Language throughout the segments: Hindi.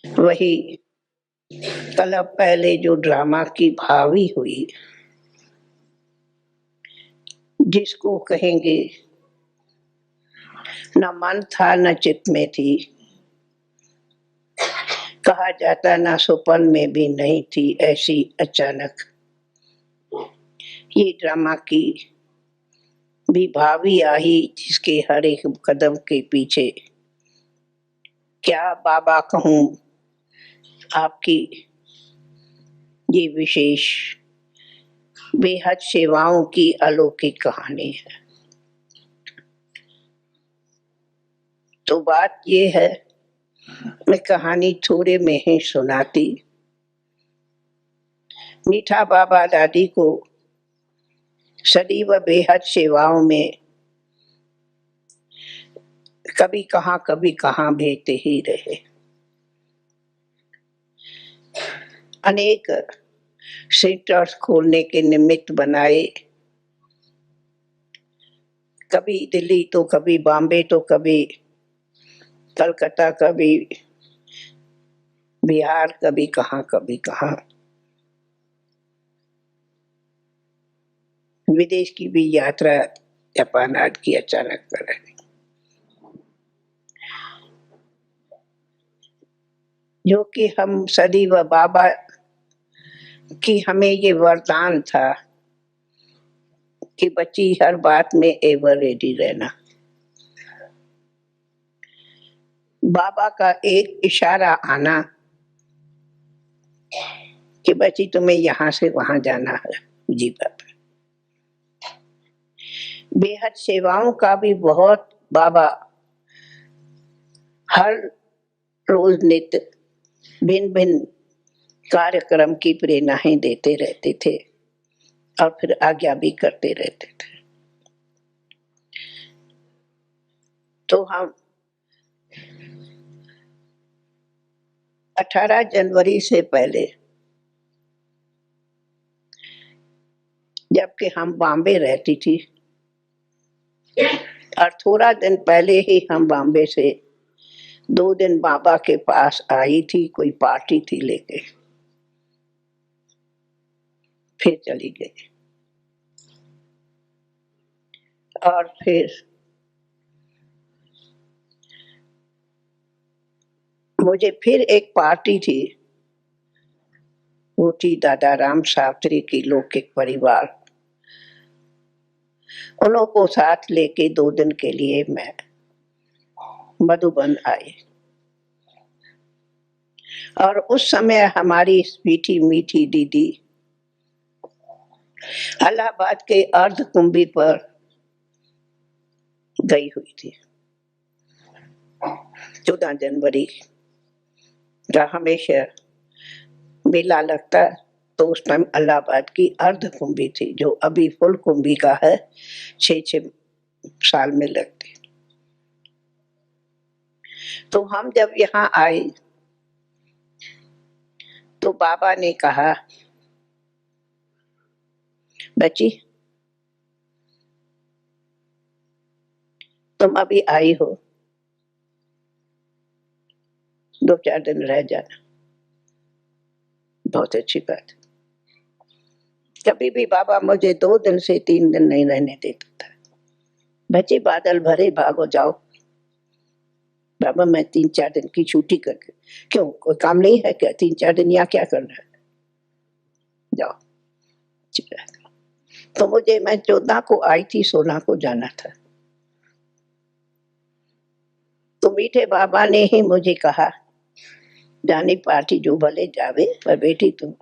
वही तलब पहले जो ड्रामा की भावी हुई, जिसको कहेंगे न मन था न चित्त में थी, कहा जाता ना स्वप्न में भी नहीं थी, ऐसी अचानक ये ड्रामा की भी भावी आई, जिसके हर एक कदम के पीछे क्या बाबा कहूँ आपकी ये विशेष बेहद सेवाओं की अलौकिक कहानी है। तो बात ये है, मैं कहानी थोड़े में ही सुनाती। मीठा बाबा दादी को सदैव बेहद सेवाओं में कभी कहाँ भेजते ही रहे। अनेक सेंटर्स खोलने के निमित्त बनाए, कभी दिल्ली तो कभी बॉम्बे तो कभी कलकत्ता, कभी बिहार, कभी कहाँ विदेश की भी यात्रा जापान आदि की अचानक कर रही। जो कि हम सदैव बाबा की हमें ये वरदान था कि बच्ची हर बात में एवर रेडी रहना। बाबा का एक इशारा आना कि बच्ची तुम्हें यहाँ से वहां जाना है, जी बाबा। बेहद सेवाओं का भी बहुत बाबा हर रोज नित्य भिन्न भिन्न कार्यक्रम की प्रेरणाएं देते रहते थे और फिर आज्ञा भी करते रहते थे। तो हम 18 जनवरी से पहले, जबकि हम बॉम्बे रहती थी, और थोड़ा दिन पहले ही हम बॉम्बे से 2 दिन बाबा के पास आई थी, कोई पार्टी थी लेके, फिर चली गई। और फिर मुझे फिर एक पार्टी थी, वो थी दादा राम शास्त्री की लौकिक परिवार। उन्हों को साथ लेके 2 दिन के लिए मैं मधुबन आई। और उस समय हमारी मीठी मीठी दीदी इलाहाबाद के अर्ध कुंभी पर गई हुई थी। 14 जनवरी का हमेशा मेला लगता, तो उस टाइम इलाहाबाद की अर्ध कुंभी थी, जो अभी फुल कुंभी का है, 6 साल में लगती। तो हम जब यहाँ आए तो बाबा ने कहा, बच्ची तुम अभी आई हो, 2-4 दिन रह जाना। बहुत अच्छी बात। कभी भी बाबा मुझे 2 दिन से 3 दिन नहीं रहने देता था। बच्चे बादल भरे, भागो जाओ। बाबा मैं 3-4 दिन की छुट्टी करके, क्यों कोई काम नहीं है क्या? 3-4 दिन यहाँ क्या करना है, जाओ। तो मुझे, मैं 14 को आई थी, 16 को जाना था। तो मीठे बाबा ने ही मुझे कहा, जानी पार्टी जो भले जावे, पर बेटी तुम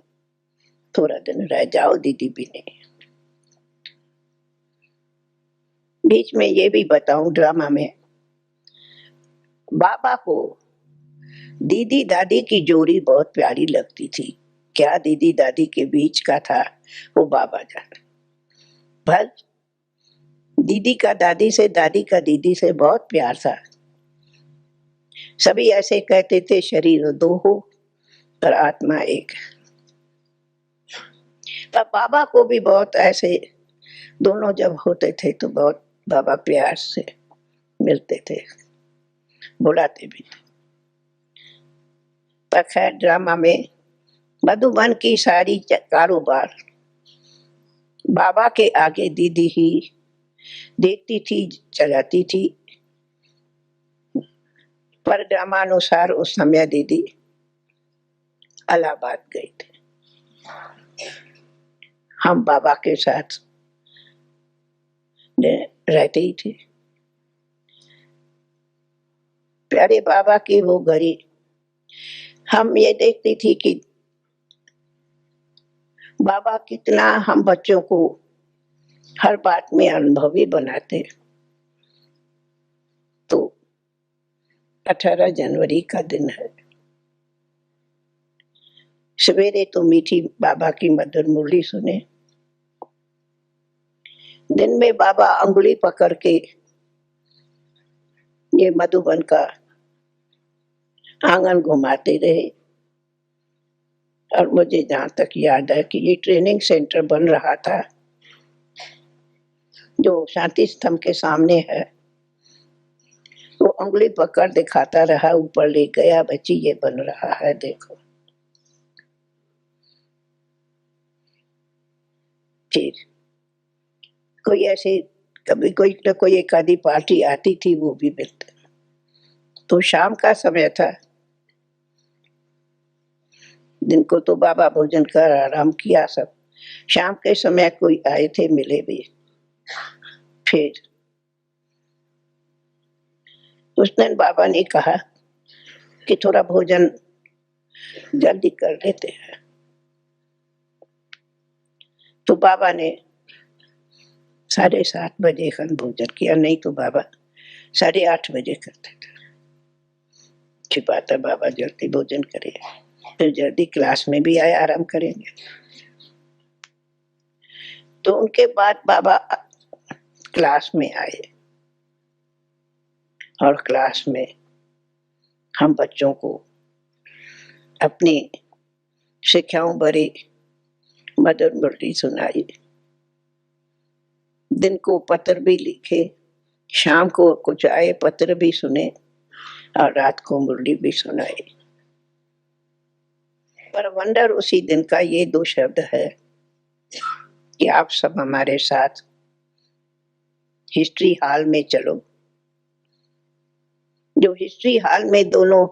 थोड़ा दिन रह जाओ, दीदी भी नहीं। बीच में ये भी बताऊं, ड्रामा में बाबा को दीदी दादी की जोड़ी बहुत प्यारी लगती थी। क्या दीदी दादी के बीच का था वो बाबा जाने। पर दीदी का दादी से, दादी का दीदी से बहुत प्यार था। सभी ऐसे कहते थे शरीर दो हो पर आत्मा एक। पर बाबा को भी बहुत ऐसे, दोनों जब होते थे तो बहुत बाबा प्यार से मिलते थे, बुलाते भी थे। पर खैर ड्रामा में मधुबन की सारी कारोबार बाबा के आगे दीदी ही देखती थी, चलाती थी। पर ड्रामानुसार उस समय दीदी इलाहाबाद गई थी, हम बाबा के साथ रहते ही थे। प्यारे बाबा की वो घड़ी हम ये देखती थी कि बाबा कितना हम बच्चों को हर बात में अनुभवी बनाते। तो 18 जनवरी का दिन है। सवेरे तो मीठी बाबा की मधुर मुरली सुने, दिन में बाबा अंगुली पकड़ के ये मधुबन का आंगन घुमाते रहे। और मुझे जहाँ तक याद है कि ये ट्रेनिंग सेंटर बन रहा था जो शांति स्तंभ के सामने है। वो उंगली पकड़ दिखाता रहा, ऊपर ले गया, बच्ची ये बन रहा है देखो। फिर कोई ऐसे कभी कोई न कोई एक आधी पार्टी आती थी, वो भी मिलता। तो शाम का समय था, दिन को तो बाबा भोजन कर आराम किया सब। शाम के समय कोई आए थे, मिले भी। फिर उस दिन बाबा ने कहा कि थोड़ा भोजन जल्दी कर लेते हैं। तो बाबा ने 7:30 बजे खन भोजन किया, नहीं तो बाबा 8:30 बजे करते थे। छिपाता बाबा जल्दी भोजन करे, फिर जल्दी क्लास में भी आए, आराम करेंगे। तो उनके बाद बाबा क्लास में आए और क्लास में हम बच्चों को अपनी शिक्षाओं भरी मधुर मुरली सुनाई। दिन को पत्र भी लिखे, शाम को कुछ आए पत्र भी सुने और रात को मुरली भी सुनाई। पर वंडर उसी दिन का ये 2 शब्द है कि आप सब हमारे साथ हिस्ट्री हॉल में चलो। जो हिस्ट्री हॉल में दोनों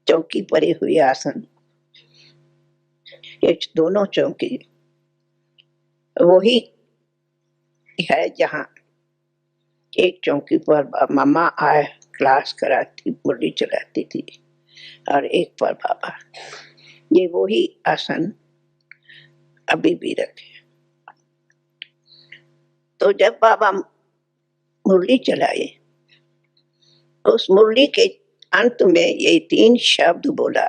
चौकी पड़े हुए आसन, ये दोनों चौकी वही है जहाँ एक चौकी पर मम्मा आए क्लास कराती, मुरली चलाती थी, और एक पर बाबा। ये वही आसन अभी भी रखे। तो जब बाबा मुरली चलाए, उस मुरली के अंत में ये 3 शब्द बोला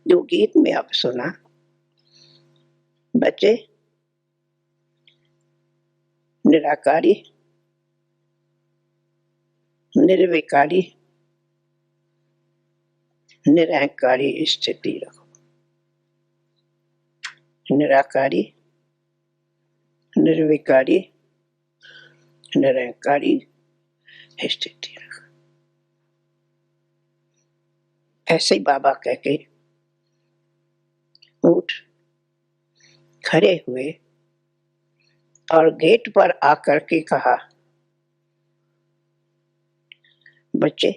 जो गीत में आप सुना। बच्चे, निराकारी, निर्विकारी, निरहंकारी स्थिति रखो। निराकारी, निर्विकारी, निरहंकारी स्थिति रखो। ऐसे ही बाबा कह के उठ खड़े हुए और गेट पर आकर के कहा, बच्चे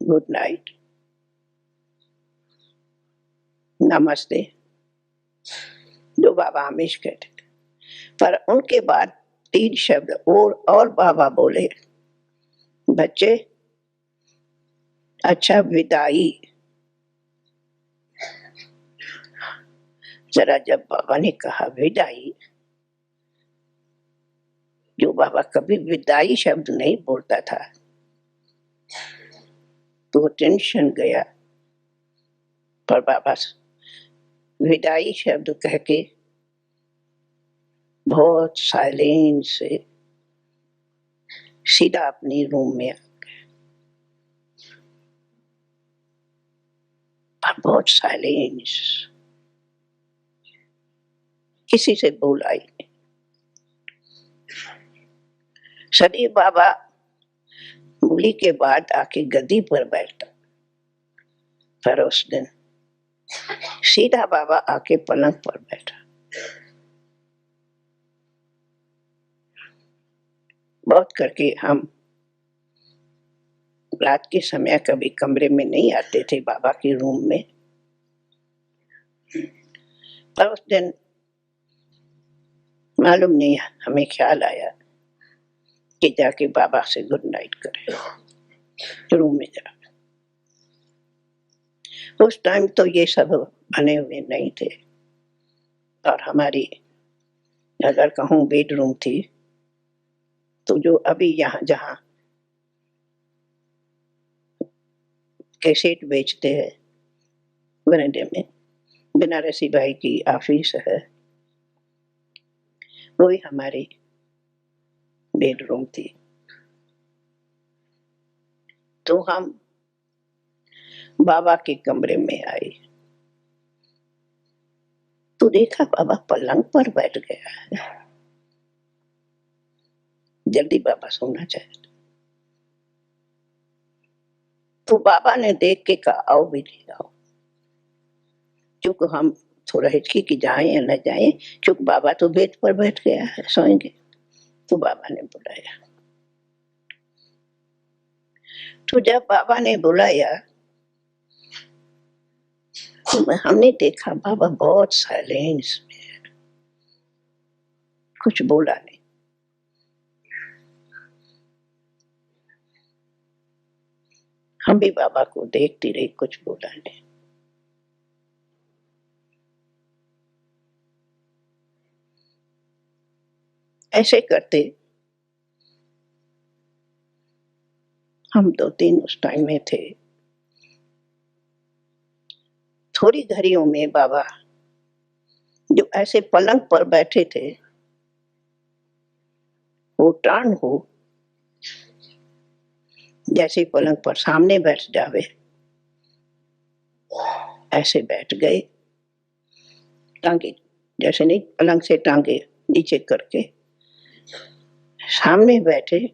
गुड नाइट, नमस्ते, जो बाबा हमेशा कहते थे। पर उनके बाद 3 शब्द और बाबा बोले, बच्चे अच्छा विदाई। जरा जब बाबा ने कहा विदाई, जो बाबा कभी विदाई शब्द नहीं बोलता था, तो टेंशन गया। पर बाबा विदाई शब्द कह के बहुत साइलेंस से सीधा अपनी रूम में आ गए, बहुत साइलेंस, किसी से बोला ही नहीं। सदी बाबा मूली के बाद आके गद्दी पर बैठा, पर उस दिन सीधा बाबा आके पलंग पर बैठा। बहुत करके हम रात के समय कभी कमरे में नहीं आते थे बाबा के रूम में, पर उस दिन मालूम नहीं हमें ख्याल आया कि जाके बाबा से गुड नाइट करें रूम में जा। उस टाइम तो ये सब बने हुए नहीं थे, और हमारी अगर कहूँ बेडरूम थी तो जो अभी यहाँ जहाँ कैसेट बेचते हैं बरामदे में बनारसी भाई की ऑफिस है, वही हमारी बेडरूम थी। तो हम बाबा के कमरे में आए तो देखा बाबा पलंग पर बैठ गया है। जल्दी बाबा सोना चाहे तो बाबा ने देख के कहा आओ बेटी आओ, क्योंकि हम थोड़ा हिचकी कि जाए या न जाए, क्योंकि बाबा तो बेड पर बैठ गया है सोएंगे। तो बाबा ने बुलाया, तो जब बाबा ने बुलाया तो हमने देखा बाबा बहुत साइलेंस में, कुछ बोला नहीं। हम भी बाबा को देखती रही, कुछ बोला नहीं। ऐसे करते हम 2-3 उस टाइम में थे। थोड़ी घड़ियों में बाबा जो ऐसे पलंग पर बैठे थे वो टर्न हो, जैसे पलंग पर सामने बैठ जावे ऐसे बैठ गए, टांगे जैसे नहीं पलंग से टांगे नीचे करके सामने बैठे,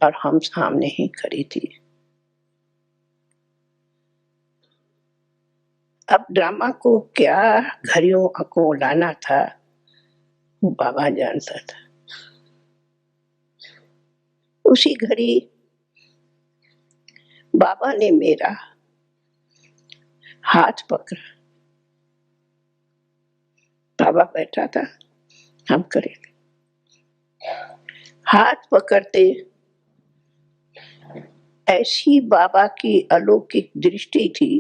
और हम सामने ही खड़ी थी। अब ड्रामा को क्या घड़ियों को लाना था वो बाबा जानता था। उसी घड़ी बाबा ने मेरा हाथ पकड़ा, बाबा बैठा था हम खड़े थे, हाथ पकड़ते ऐसी बाबा की अलौकिक दृष्टि थी,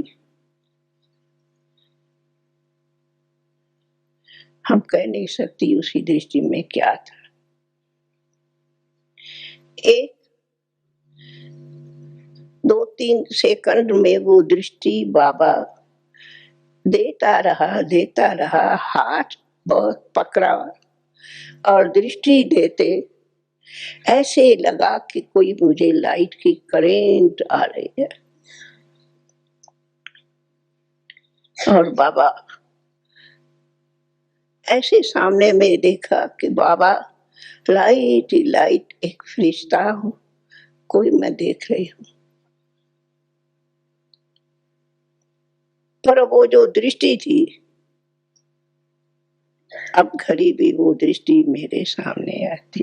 हम कह नहीं सकती उसी दृष्टि में क्या था। एक 2-3 सेकंड में वो दृष्टि बाबा देता रहा, हाथ बहुत पकड़ा और दृष्टि देते ऐसे लगा कि कोई मुझे लाइट की करेंट आ रही है। और बाबा ऐसे सामने में देखा कि बाबा लाइट ही लाइट, एक फरिश्ता हूं कोई मैं देख रही हूं, पर वो जो दृष्टि थी अब घड़ी भी वो दृष्टि मेरे सामने आती,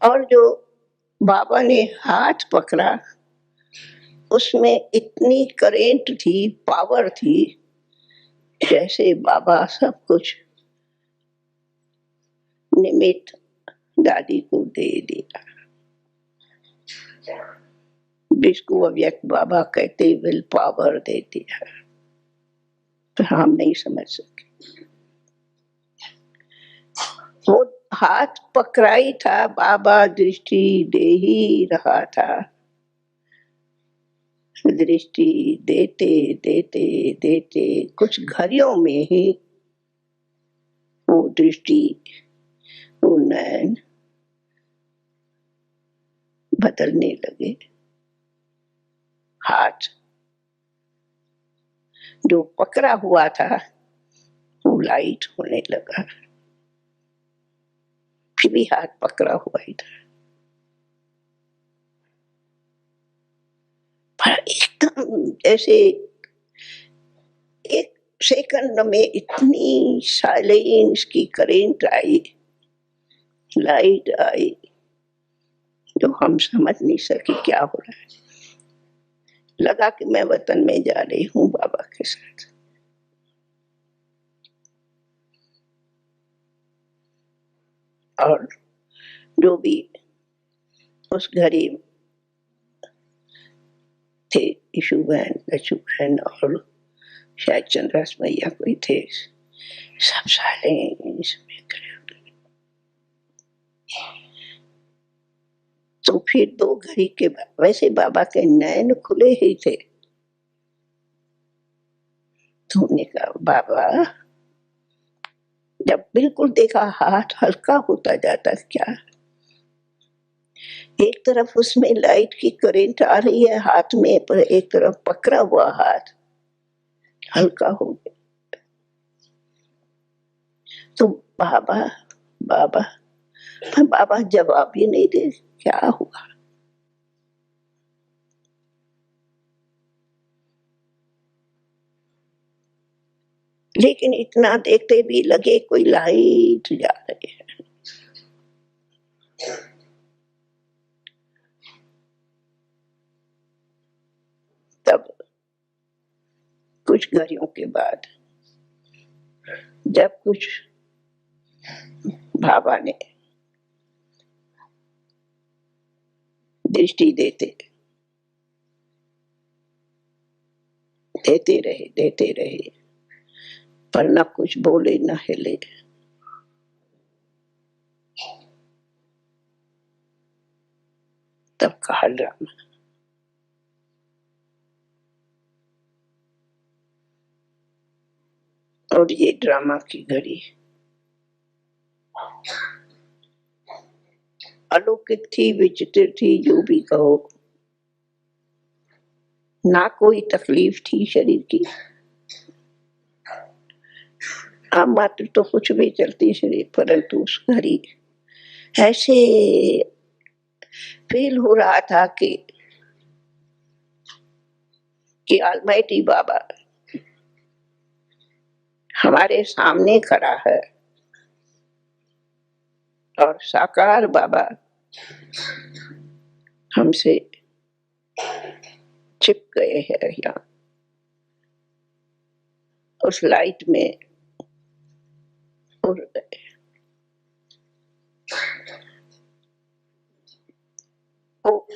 और जो बाबा ने हाथ पकड़ा उसमें इतनी करेंट थी, पावर थी, जैसे बाबा सब कुछ निमित्त दादी को दे दिया, जिसको अव्यक्त बाबा कहते विल पावर दे दिया, तो हम नहीं समझ सके। वो हाथ पकड़ाई था, बाबा दृष्टि दे ही रहा था, दृष्टि देते देते देते कुछ घड़ियों में ही वो दृष्टि, वो नयन बदलने लगे। हाथ जो पकड़ा हुआ था वो लाइट होने लगा, फिर भी हाथ पकड़ा हुआ ही था, पर एकदम जैसे एक सेकंड में इतनी साइलेंस की करंट आई, लाइट आई, जो हम समझ नहीं सके क्या हो रहा है। लगा कि मैं वतन में जा रही हूँ बाबा के साथ। और जो भी उस घड़ी थे, ईशु बहन, लच्छू बहन और शायद चंद्रास मैया कोई थे, सब साइलेंस में खड़े हो गए। तो फिर 2 घड़ी के बाद, वैसे बाबा के नयन खुले ही थे, तो हमने कहा बाबा, जब बिल्कुल देखा हाथ हल्का होता जाता क्या, एक तरफ उसमें लाइट की करंट आ रही है हाथ में, पर एक तरफ पकड़ा हुआ हाथ हल्का हो गया। तो बाबा बाबा, पर बाबा जवाब ही नहीं दे, क्या हुआ। लेकिन इतना देखते भी लगे कोई लाइट जा रही है। तब कुछ घड़ियों के बाद जब कुछ बाबा ने दृष्टि देते रहे, पर न कुछ बोले न हिले। तब कहा ड्रामा, और ये ड्रामा की घड़ी अलौकिक थी, विचित्र थी, जो भी कहो, ना कोई तकलीफ थी शरीर की, आम मात्र तो कुछ भी चलती शरीर, परंतु उस घड़ी ऐसे फील हो रहा था कि ऑलमाइटी बाबा हमारे सामने खड़ा है और साकार बाबा हमसे चिप गए हैं यहाँ उस लाइट में उड़ गए। वो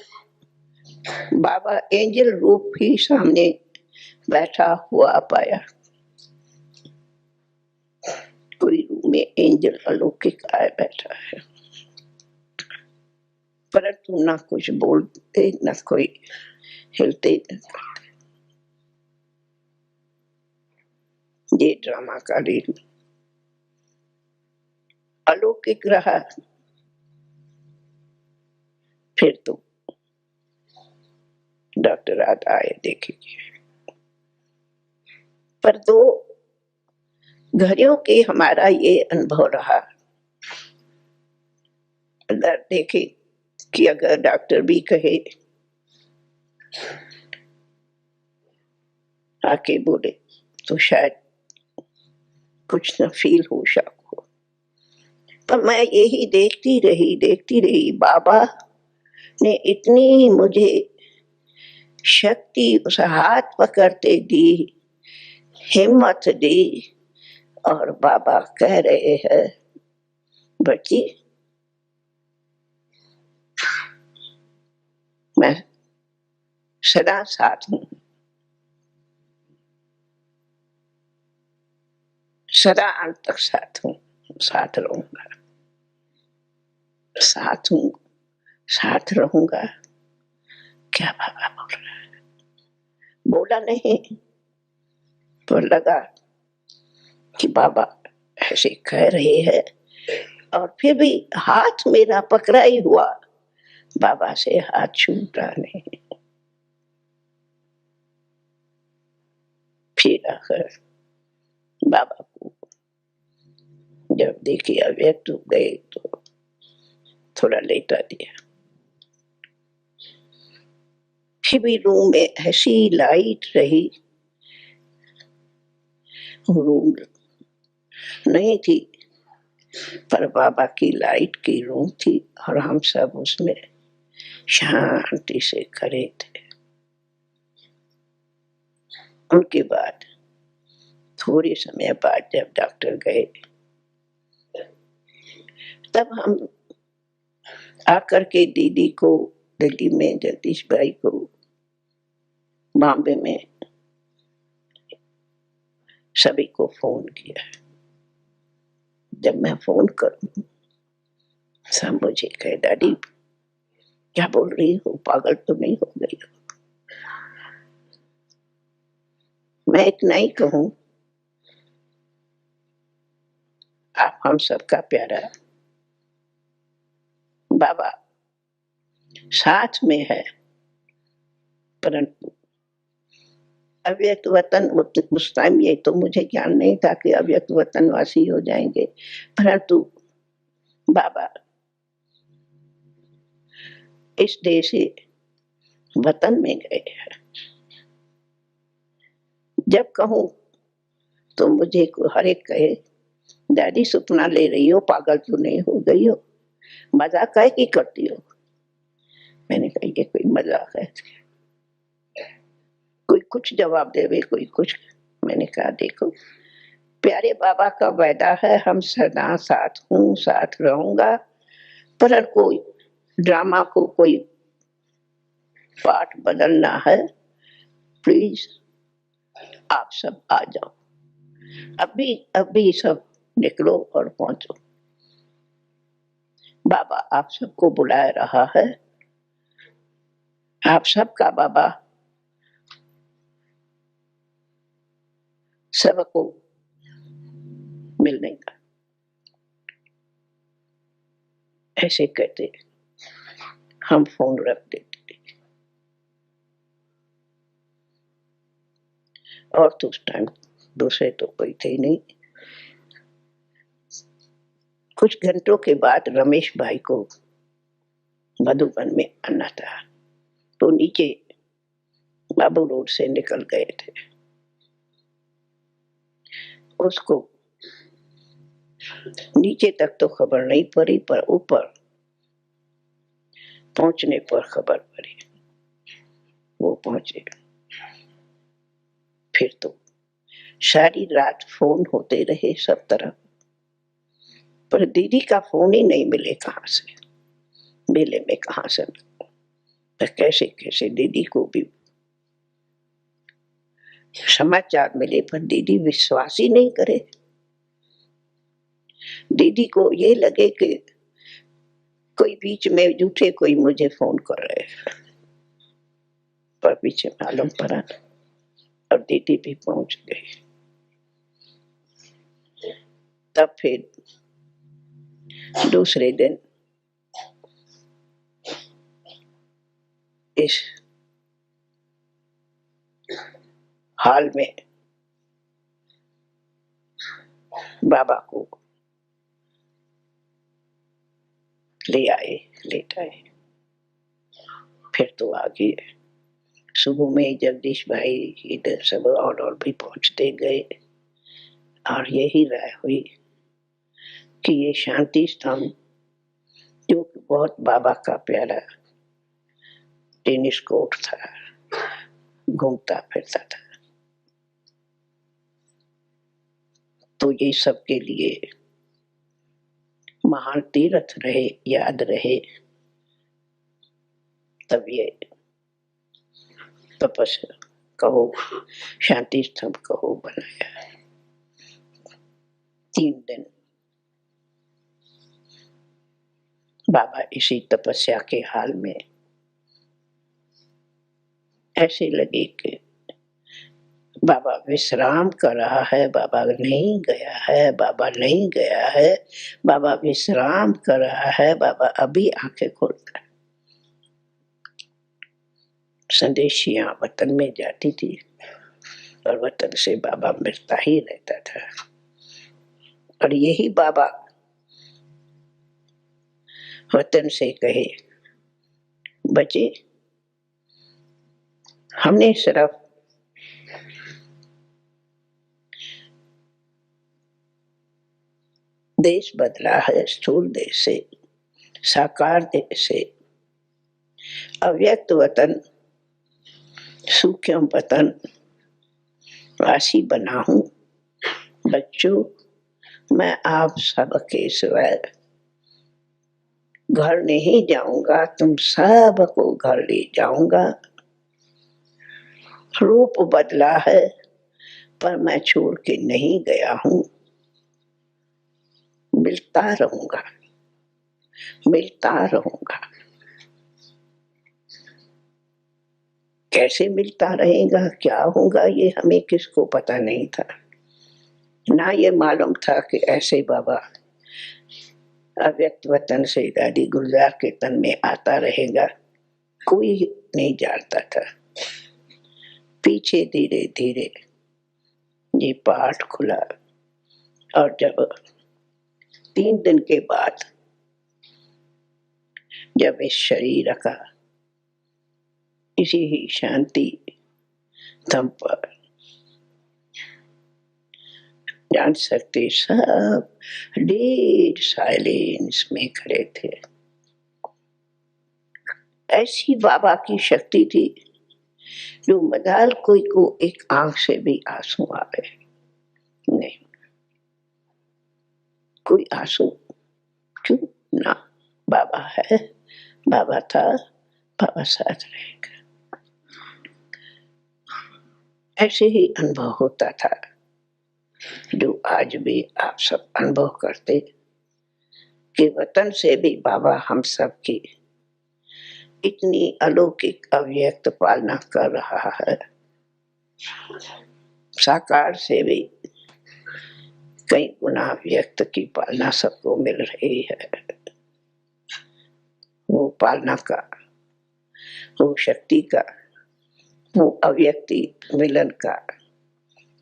बाबा एंजल रूप ही सामने बैठा हुआ पाया, कोई रूम में एंजल अलौकिक आए बैठा है, परंतु ना कुछ बोलते ना कोई हिलते न करते। ये ड्रामा का रील अलौकिक रहा। फिर तो डॉक्टर आए देखेंगे, पर 2 घड़ियों के हमारा ये अनुभव रहा। अगर देखे कि अगर डॉक्टर भी कहे, आके बोले, तो शायद कुछ न फील हो सको। पर मैं यही देखती रही, बाबा ने इतनी मुझे शक्ति उस हाथ पकड़ते दी, हिम्मत दी, और बाबा कह रहे हैं, बच्ची मैं सदा साथ हूँ, सदा अंत तक साथ हूँ, साथ रहूंगा, साथ हूँ, साथ रहूंगा। क्या बाबा बोल रहा है, बोला नहीं, तो लगा कि बाबा ऐसे कह रहे हैं और फिर भी हाथ मेरा पकड़ा ही हुआ, बाबा से हाथ छूटा नहीं। फिर आखिर बाबा को जब देखी अव्यक्त हो गए तो थोड़ा लेटा दिया। फिर भी रूम में ऐसी लाइट रही, रूम नहीं थी पर बाबा की लाइट की रूम थी और हम सब उसमें शांति से खड़े थे। उनके बाद थोड़े समय बाद जब डॉक्टर गए तब हम आकर के दीदी को दिल्ली में, जगदीश भाई को बॉम्बे में, सभी को फोन किया। जब मैं फोन करूं सब मुझे कहे दादी क्या बोल रही हो, पागल तो नहीं हो गई हो? मैं इतना ही कहूं, आप हम सबका प्यारा बाबा साथ में है, परंतु अव्यक्त वतन उस टाइम ये तो मुझे ज्ञान नहीं था कि अव्यक्त वतनवासी हो जाएंगे, परंतु बाबा इस देश से वतन में गए हैं। जब कहूं तो मुझे हर एक कहे दादी सपना ले रही हो, पागल तो नहीं हो गई हो, मजाक है कि करती हो? मैंने कहा ये कोई मजाक है? कोई कुछ जवाब देवे, कोई कुछ। मैंने कहा देखो प्यारे बाबा का वादा है, हम सदा साथ हूँ, साथ रहूंगा, पर कोई ड्रामा को कोई पार्ट बदलना है, प्लीज आप सब आ जाओ, अभी अभी सब निकलो और पहुंचो। बाबा आप सबको बुला रहा है, आप सबका बाबा सबको मिलने का। ऐसे कहते हम फोन रख देते थे। और तो उस टाइम दूसरे तो कोई थे नहीं। कुछ घंटों के बाद रमेश भाई को मधुबन में आना था, तो नीचे बाबू रोड से निकल गए थे। उसको नीचे तक तो खबर नहीं पड़ी, पर ऊपर पहुंचने पर खबर पड़ी। वो पहुंचे, फिर तो सारी रात फोन होते रहे सब तरफ, पर दीदी का फोन ही नहीं मिले। कहाँ से मेले में, कहाँ से, पर कैसे कैसे दीदी को भी समाचार मिले, पर दीदी विश्वास ही नहीं करे। दीदी को ये लगे कि कोई बीच में झूठे कोई मुझे फोन कर रहे हैं, पर पीछे मालूम पड़ा और दीदी भी पहुंच गई। तब फिर दूसरे दिन इस हाल में बाबा को ले आए, लेट आए। फिर तो आगे सुबह में जगदीश भाई इधर सब और भी पहुंचते गए, और यही राय हुई कि ये शांति स्तंभ जो बहुत बाबा का प्यारा टेनिस कोर्ट था, घूमता फिरता था, तो ये सबके लिए महान तीर्थ रहे, याद रहे। तब ये तपस्या कहो, शांति स्तंभ कहो बनाया। 3 दिन बाबा इसी तपस्या के हाल में ऐसे लगे कि बाबा विश्राम कर रहा है, बाबा नहीं गया है, बाबा नहीं गया है, बाबा विश्राम कर रहा है, बाबा अभी आंखें खोलता है। संदेशियां वतन में जाती थी और वतन से बाबा मिलता ही रहता था। और यही बाबा वतन से कहे, बच्चे हमने सिर्फ देश बदला है, स्थूल देश से साकार देश से अव्यक्त वतन सूक्ष्म वतन वासी बना हूं। बच्चों मैं आप सबके सिवाय घर नहीं जाऊंगा, तुम सबको घर ले जाऊंगा। रूप बदला है पर मैं छोड़ के नहीं गया हूं, मिलता रहूंगा, मिलता रहूंगा। कैसे मिलता रहेगा, क्या होगा, ये हमें किसको पता नहीं था। ना ये मालूम था कि ऐसे बाबा अव्यक्त वतन से दादी गुलजार के तन में आता रहेगा, कोई नहीं जानता था। पीछे धीरे धीरे ये पाठ खुला और जब 3 दिन के बाद जब इस शरीर का इसी ही शांति थम पर जान सकते सब डीप साइलेंस में खड़े थे। ऐसी बाबा की शक्ति थी जो मदाल कोई को एक आंख से भी आंसू आवे नहीं, कोई आंसू क्यों ना। बाबा है, बाबा था, बाबा साथ रहेगा। ऐसे ही अनुभव होता था जो आज भी आप सब अनुभव करते कि वतन से भी बाबा हम सब की इतनी अलौकिक अव्यक्त पालना कर रहा है। साकार से भी कई गुना व्यक्त की पालना सबको मिल रही है। वो पालना का, वो शक्ति का, वो अव्यक्ति मिलन का,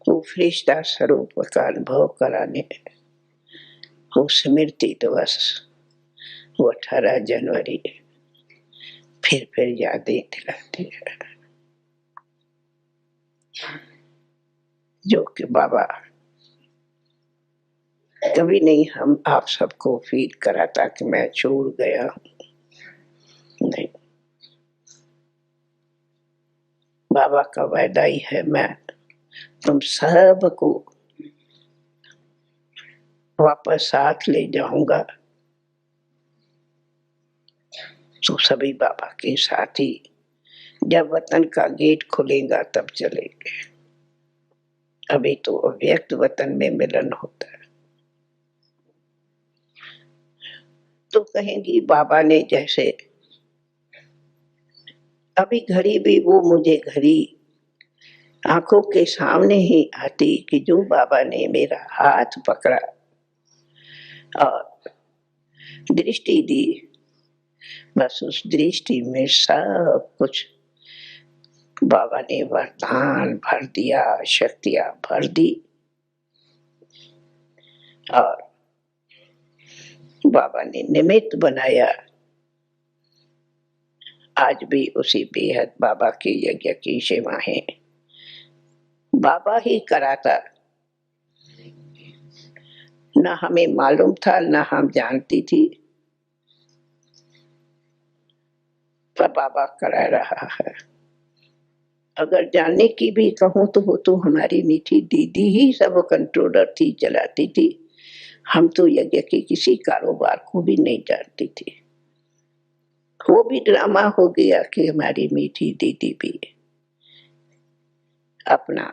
वो फरिश्ता स्वरूप का अनुभव कराने, वो स्मृति दिवस, वो 18 जनवरी फिर यादें दिलाती है जो कि बाबा कभी नहीं हम आप सबको फील कराता कि मैं छोड़ गया हूं। नहीं, बाबा का वायदा ही है, मैं तुम सबको वापस साथ ले जाऊंगा। तो सभी बाबा के साथ ही जब वतन का गेट खुलेगा तब चलेंगे। अभी तो अव्यक्त वतन में मिलन होता है। तो कहेंगी बाबा ने जैसे अभी घड़ी भी वो मुझे घड़ी आंखों के सामने ही आती कि जो बाबा ने मेरा हाथ पकड़ा और दृष्टि दी, बस उस दृष्टि में सब कुछ बाबा ने वरदान भर दिया, शक्तियां भर दी और बाबा ने निमित्त बनाया। आज भी उसी बेहद बाबा के यज्ञ की सेवाएं बाबा ही कराता, ना हमें मालूम था, ना हम जानती थी, पर बाबा करा रहा है। अगर जानने की भी कहूँ तो वो तो हमारी मीठी दीदी ही सब कंट्रोलर थी, चलाती थी। हम तो यज्ञ के किसी कारोबार को भी नहीं जानती थी। वो भी ड्रामा हो गया कि हमारी मीठी दीदी भी अपना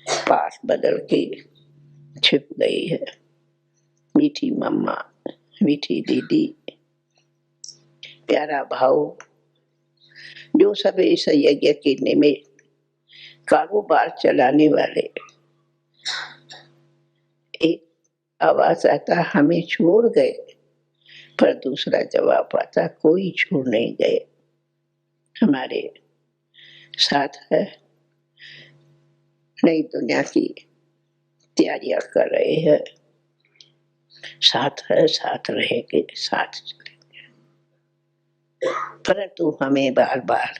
पास बदल के छिप गई है। मीठी मम्मा, मीठी दीदी, प्यारा भाऊ, जो सब इस यज्ञ के निमित्त कारोबार चलाने वाले, एक आवाज आता हमें छोड़ गए, पर दूसरा जवाब आता कोई छोड़ नहीं गए, हमारे साथ है, नई दुनिया की तैयारियां कर रहे हैं, साथ है, साथ रहेंगे, साथ चलेंगे। परंतु हमें बार बार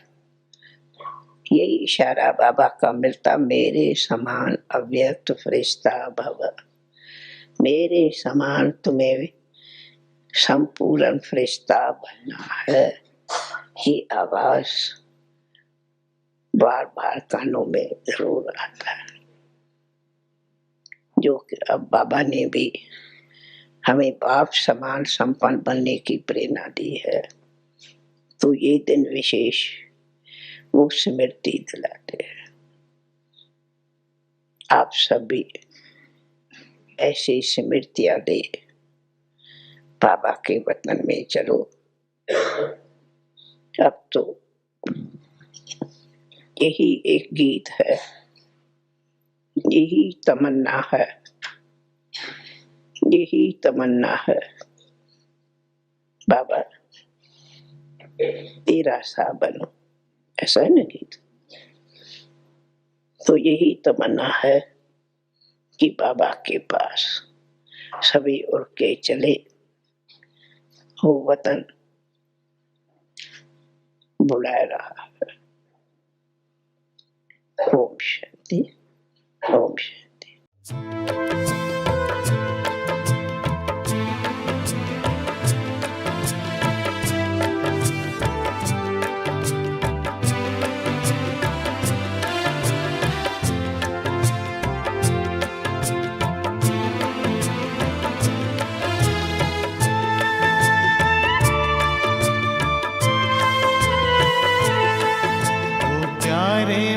यही इशारा बाबा का मिलता, मेरे समान अव्यक्त फरिश्ता भव, मेरे समान तुम्हें संपूर्ण फरिश्ता बनना है। ये आवाज बार बार कानों में जरूर आता है, जो कि अब बाबा ने भी हमें बाप समान संपन्न बनने की प्रेरणा दी है। तो ये दिन विशेष वो स्मृति दिलाते हैं। आप सभी ऐसी स्मृतियां ले बाबा के वतन में चलो। अब तो यही एक गीत है, यही तमन्ना है, यही तमन्ना है, बाबा तेरा सा बनूं, ऐसा है ना गीत। तो यही तमन्ना है कि बाबा के पास सभी उड़ के चले, वो वतन बुला रहा है। ओम शांति, ओम शांति।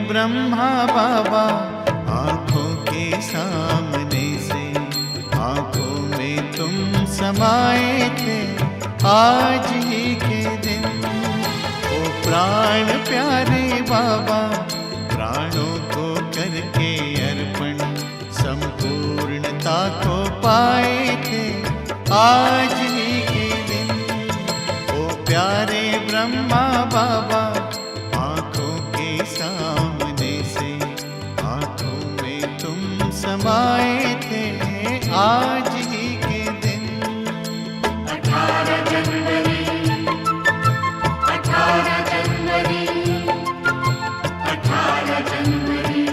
ब्रह्मा बाबा आंखों के सामने से, आंखों में तुम समाये थे आज ही के दिन। ओ प्राण प्यारे बाबा, प्राणों को करके अर्पण संपूर्णता को पाए थे आज ही के दिन। ओ प्यारे ब्रह्मा बाबा, समाए थे आज ही के दिन। 18 जनवरी, 18 जनवरी, 18 जनवरी,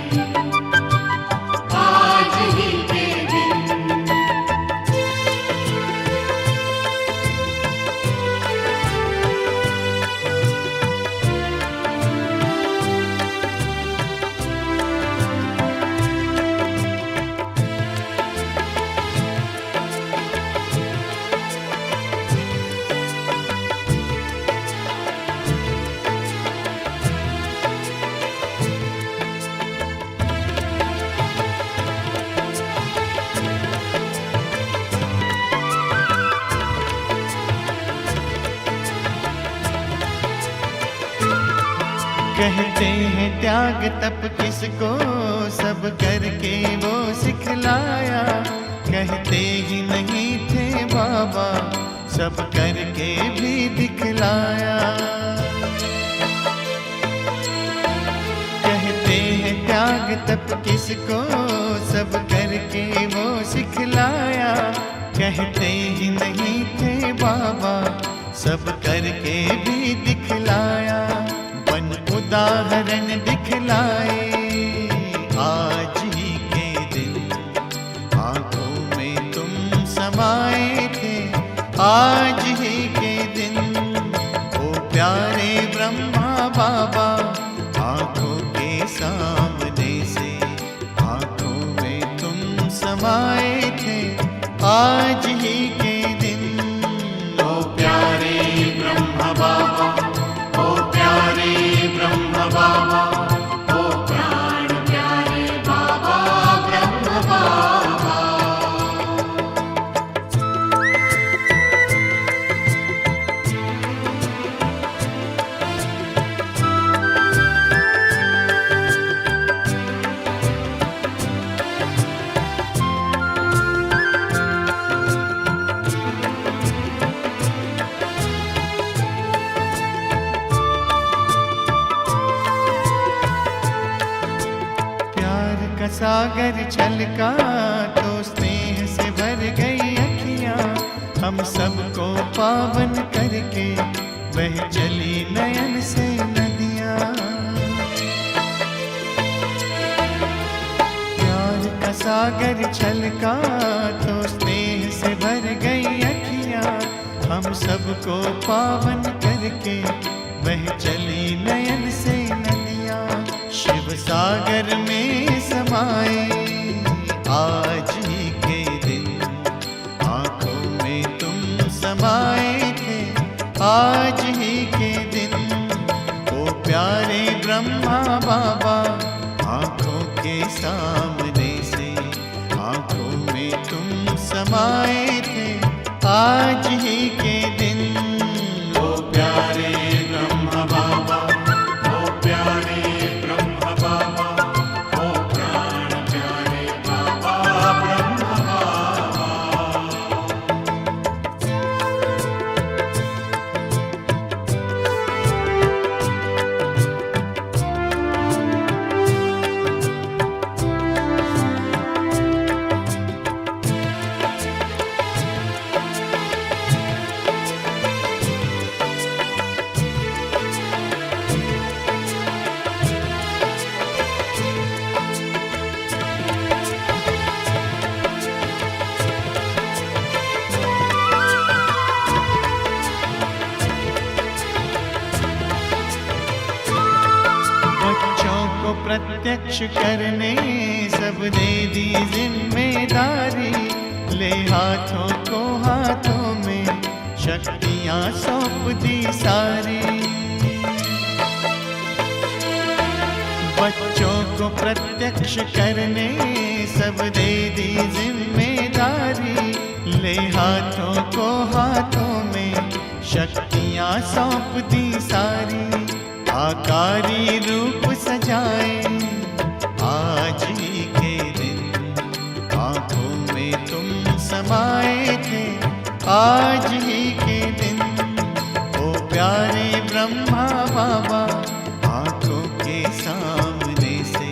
आज ही के दिन। कहते हैं त्याग तप किसको, सब करके वो सिखलाया। कहते ही नहीं थे बाबा, सब करके भी दिखलाया। कहते हैं त्याग तप किसको, सब करके वो सिखलाया। कहते ही नहीं थे बाबा, सब करके भी दिखलाया। उदाहरण दिखलाए आज ही के दिन, आंखों में तुम समाए थे आज ही के दिन। ओ प्यारे ब्रह्मा बाबा, आंखों के सामने से, आंखों में तुम समाए थे आज ही के दिन। ओ प्यारे ब्रह्मा बाबा, ब्रह्म बाबा, ओ प्राण प्यारे बाबा, ब्रह्म बाबा। सागर छलका तो स्नेह से भर गई अखियां, हम सबको पावन करके बह चली नयन से नदियां। प्यार का सागर छलका तो स्नेह से भर गई अखियां, हम सबको पावन करके बह चली नयन से नदियां। शिव सागर में समाए आज ही के दिन, आंखों में तुम समाए थे आज ही के दिन। ओ प्यारे ब्रह्मा बाबा आंखों के सामने से, आंखों में तुम समाए थे आज ही के दिन। ओ प्यारे ब्रह्म बाबा, ओ प्यारे ब्रह्म बाबा, ओ प्राण प्यारे बाबा ब्रह्म बाबा। बच्चों को प्रत्यक्ष करने सब दे दी जिम्मेदारी, ले हाथों को हाथों में शक्तियां सौंप दी सारी। बच्चों को प्रत्यक्ष करने सब दे दी जिम्मेदारी, ले हाथों को हाथों में शक्तियां सौंप दी सारी। आकारी रूप सजाए आज ही के दिन, आंखों में तुम समाए थे आज ही के दिन। ओ प्यारे ब्रह्मा बाबा आंखों के सामने से,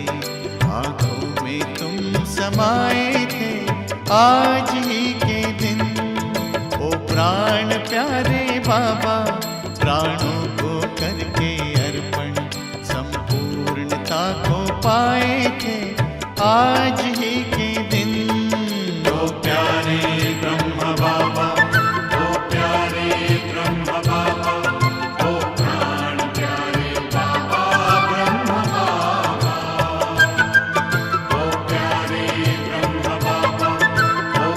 आंखों में तुम समाए थे आज ही के दिन। ओ प्राण प्यारे बाबा प्राणों को करके अर्पण संपूर्णता को पाए थे आज ही के दिन। ओ प्यारे ब्रह्म बाबा, ओ प्यारे ब्रह्म बाबा, ओ प्राण प्यारे बाबा ब्रह्म बाबा। ओ प्यारे ब्रह्म बाबा, ओ